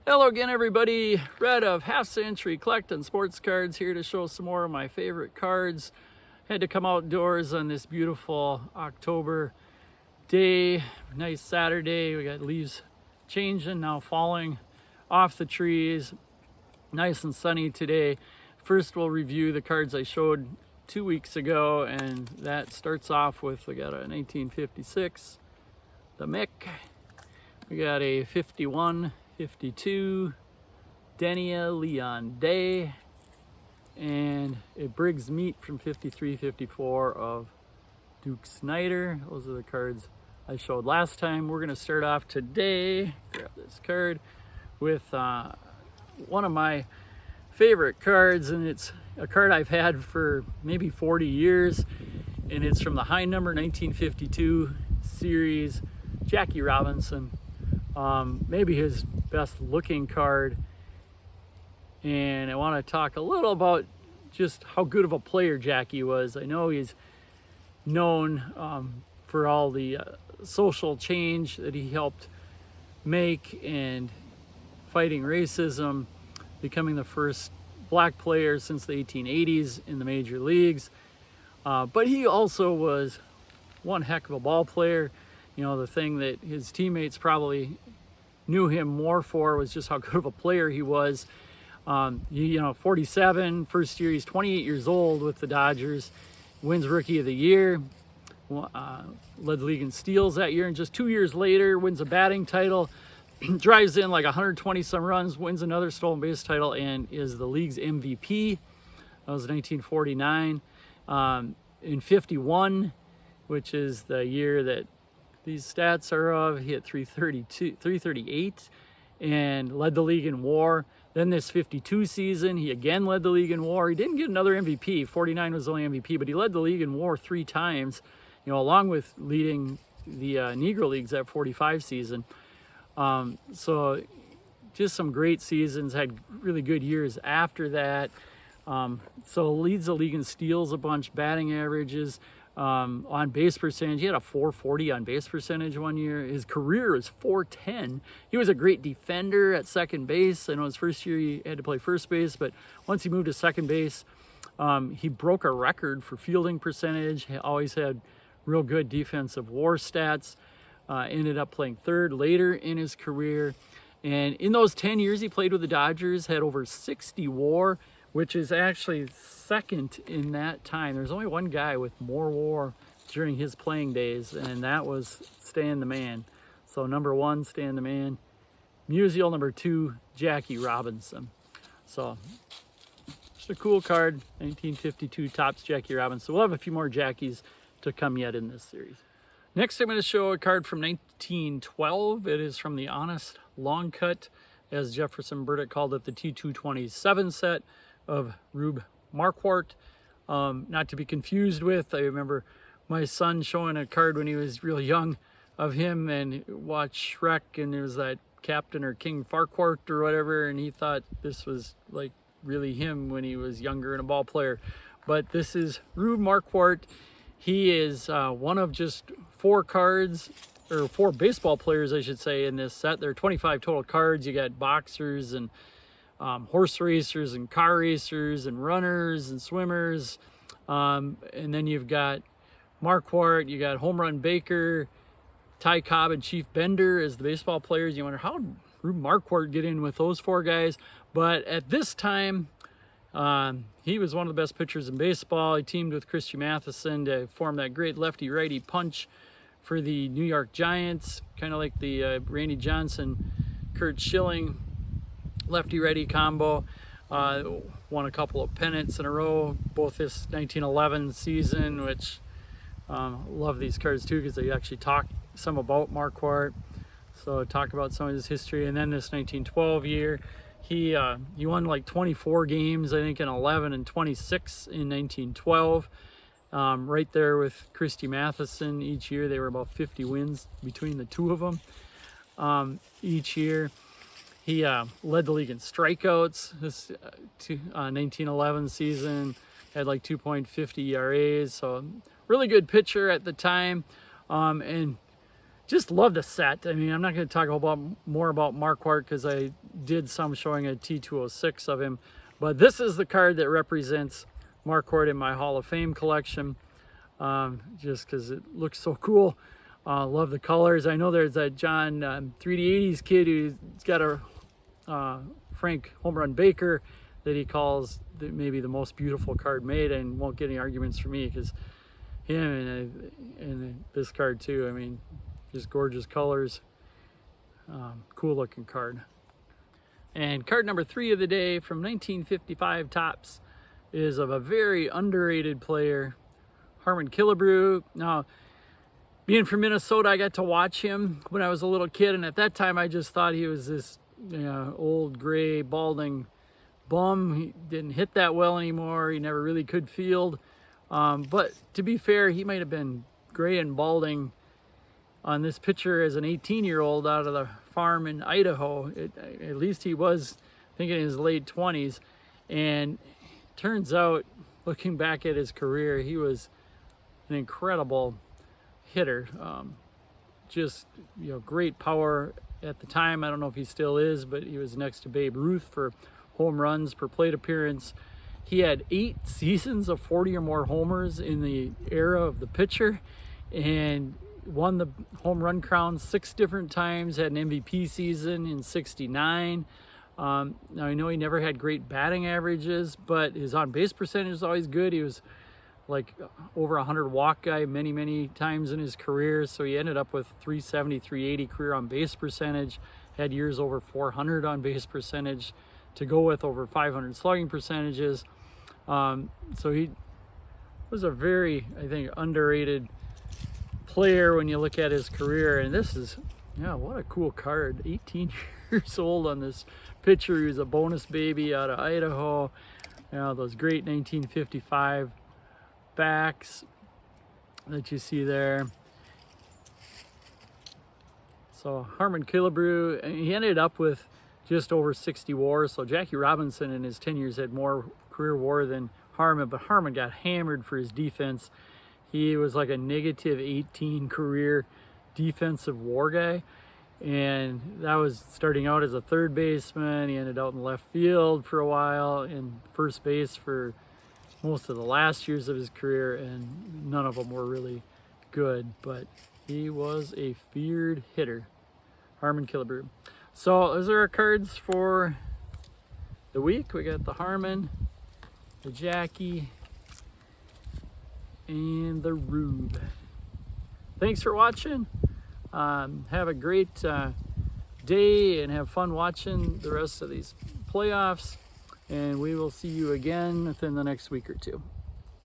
Hello again, everybody. Red of Half Century Collecting Sports Cards here to show some more of my favorite cards. Had to come outdoors on this beautiful October day. Nice Saturday. We got leaves changing, now falling off the trees. Nice and sunny today. First, we'll review the cards I showed 2 weeks ago, and that starts off with, we got a 1956, the Mick. We got a 51, 52, Denia Leon Day, and a Briggs Meat from 53, 54 of Duke Snyder. Those are the cards I showed last time. We're gonna start off today, grab this card, with one of my favorite cards, and it's a card I've had for maybe 40 years, and it's from the high number 1952 series, Jackie Robinson. Maybe his best looking card, and I want to talk a little about just how good of a player Jackie was. I know he's known for all the social change that he helped make and fighting racism, becoming the first black player since the 1880s in the major leagues. But he also was one heck of a ball player. You know, the thing that his teammates probably knew him more for was just how good of a player he was. 47, first year, he's 28 years old with the Dodgers, wins Rookie of the Year, led the league in steals that year, and just 2 years later wins a batting title, drives in like 120 some runs, wins another stolen base title, and is the league's MVP. That was 1949. In 51, which is the year that these stats are of, he hit 338 and led the league in WAR. Then this 52 season, he again led the league in WAR. He didn't get another MVP. 49 was the only MVP, but he led the league in WAR 3 times, along with leading the Negro Leagues that 45 season. So just some great seasons, had really good years after that. So leads the league in steals a bunch, batting averages, on base percentage. He had a 440 on base percentage one year. His career was 410. He was a great defender at second base. I know his first year he had to play first base, but once he moved to second base, he broke a record for fielding percentage. He always had real good defensive WAR stats. Ended up playing third later in his career. And in those 10 years he played with the Dodgers, had over 60 WAR, which is actually second in that time. There's only one guy with more WAR during his playing days, and that was Stan the Man. So number 1, Stan the Man. Musial number 2, Jackie Robinson. So just a cool card, 1952 Topps Jackie Robinson. We'll have a few more Jackies to come yet in this series. Next, I'm going to show a card from 1912. It is from the Honest Long Cut, as Jefferson Burdick called it, the T227 set of Rube Marquardt. Not to be confused with, I remember my son showing a card when he was real young of him and watched Shrek, and there was that Captain or King Farquhar or whatever, and he thought this was like really him when he was younger and a ball player. But this is Rube Marquardt. He is one of just 4 cards, or 4 baseball players, I should say, in this set. There are 25 total cards. You got boxers and horse racers and car racers and runners and swimmers. And then you've got Marquardt, you got Home Run Baker, Ty Cobb, and Chief Bender as the baseball players. You wonder, how did Rube Marquardt get in with those 4 guys? But at this time, he was one of the best pitchers in baseball. He teamed with Christy Matheson to form that great lefty-righty punch for the New York Giants, kind of like the Randy Johnson, Curt Schilling lefty-righty combo. Won a couple of pennants in a row, both this 1911 season, which love these cards too, because they actually talk some about Marquardt. So talk about some of his history. And then this 1912 year, he won like 24 games, I think, in 11 and 26 in 1912. Right there with Christy Matheson each year. They were about 50 wins between the two of them each year. He led the league in strikeouts this 1911 season, had like 2.50 ERAs, so really good pitcher at the time. And just love the set. I mean, I'm not going to talk about more about Marquardt because I did some showing a T206 of him. But this is the card that represents Marquardt in my Hall of Fame collection, just because it looks so cool. Love the colors. I know there's that John 3D80s kid who's got a Frank Home Run Baker that he calls maybe the most beautiful card made, and won't get any arguments from me, because him and this card too, I mean, just gorgeous colors. Cool looking card. And card number 3 of the day from 1955 Topps is of a very underrated player, Harmon Killebrew. Now, being from Minnesota, I got to watch him when I was a little kid, and at that time I just thought he was this old gray balding bum. He didn't hit that well anymore. He never really could field. But to be fair, he might have been gray and balding on this picture as an 18-year-old out of the farm in Idaho. At least he was, I think, in his late 20s. And turns out, looking back at his career, he was an incredible hitter. Just, great power at the time. I don't know if he still is, but he was next to Babe Ruth for home runs per plate appearance. He had 8 seasons of 40 or more homers in the era of the pitcher, and won the home run crown 6 different times, had an MVP season in '69. Now, I know he never had great batting averages, but his on-base percentage was always good. He was like over 100 walk guy many times in his career, so he ended up with 370, 380 career on-base percentage, had years over 400 on-base percentage to go with, over 500 slugging percentages. So he was a very, I think, underrated player when you look at his career. And this is, what a cool card. 18 years old on this picture. He was a bonus baby out of Idaho. Those great 1955 backs that you see there. So Harmon Killebrew, he ended up with just over 60 WAR. So Jackie Robinson in his 10 years had more career WAR than Harmon, but Harmon got hammered for his defense. He was like a negative 18 career defensive WAR guy, and that was starting out as a third baseman. He ended out in left field for a while, in first base for most of the last years of his career, and none of them were really good, but he was a feared hitter, Harmon Killebrew. So those are our cards for the week. We got the Harmon, the Jackie, and the Rube. Thanks for watching. Have a great day and have fun watching the rest of these playoffs, and we will see you again within the next week or two.